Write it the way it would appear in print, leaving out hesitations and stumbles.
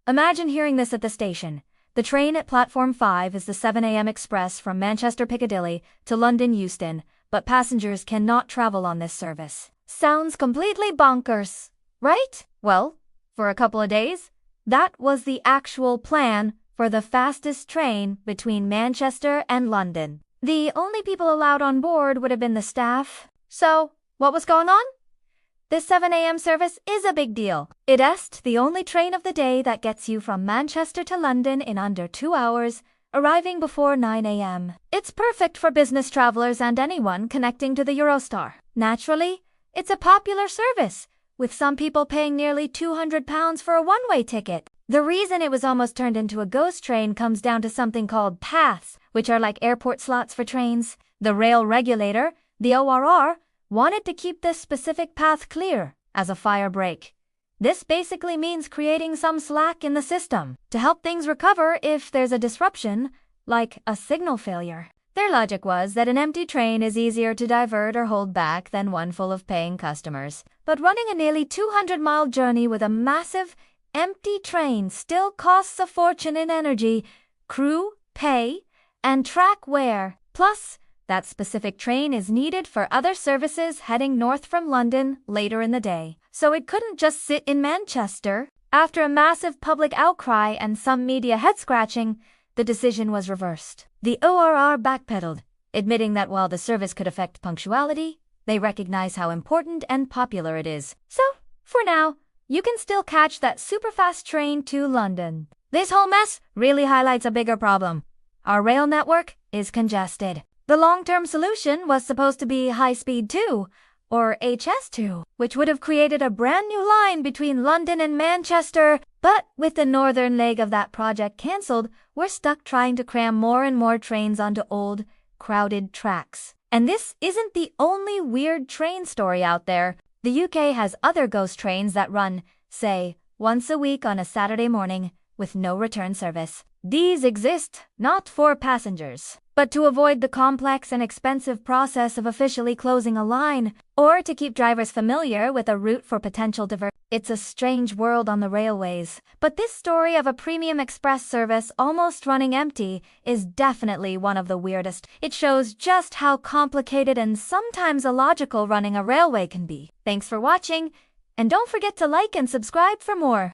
Imagine hearing this at the station. The train at Platform 5 is the 7 a.m. express from Manchester Piccadilly to London Euston, but passengers cannot travel on this service. Sounds completely bonkers, right? Well, for a couple of days, that was the actual plan for the fastest train between Manchester and London. The only people allowed on board would have been the staff. So, what was going on? This 7 a.m. service is a big deal. It is the only train of the day that gets you from Manchester to London in under 2 hours, arriving before 9 a.m. It's perfect for business travelers and anyone connecting to the Eurostar. Naturally, it's a popular service, with some people paying nearly £200 for a one-way ticket. The reason it was almost turned into a ghost train comes down to something called paths, which are like airport slots for trains. The rail regulator, the ORR, wanted to keep this specific path clear as a fire break. This basically means creating some slack in the system to help things recover if there's a disruption, like a signal failure. Their logic was that an empty train is easier to divert or hold back than one full of paying customers. But running a nearly 200-mile journey with a massive, empty train still costs a fortune in energy, crew, pay, and track wear. Plus, that specific train is needed for other services heading north from London later in the day. So it couldn't just sit in Manchester. After a massive public outcry and some media head-scratching, the decision was reversed. The ORR backpedaled, admitting that while the service could affect punctuality, they recognize how important and popular it is. So, for now, you can still catch that super-fast train to London. This whole mess really highlights a bigger problem. Our rail network is congested. The long-term solution was supposed to be High-Speed 2, or HS2, which would have created a brand new line between London and Manchester. But with the northern leg of that project cancelled, we're stuck trying to cram more and more trains onto old, crowded tracks. And this isn't the only weird train story out there. The UK has other ghost trains that run, say, once a week on a Saturday morning, with no return service. These exist not for passengers, but to avoid the complex and expensive process of officially closing a line, or to keep drivers familiar with a route for potential diversion. It's a strange world on the railways, but this story of a premium express service almost running empty is definitely one of the weirdest. It shows just how complicated and sometimes illogical running a railway can be. Thanks for watching, and don't forget to like and subscribe for more.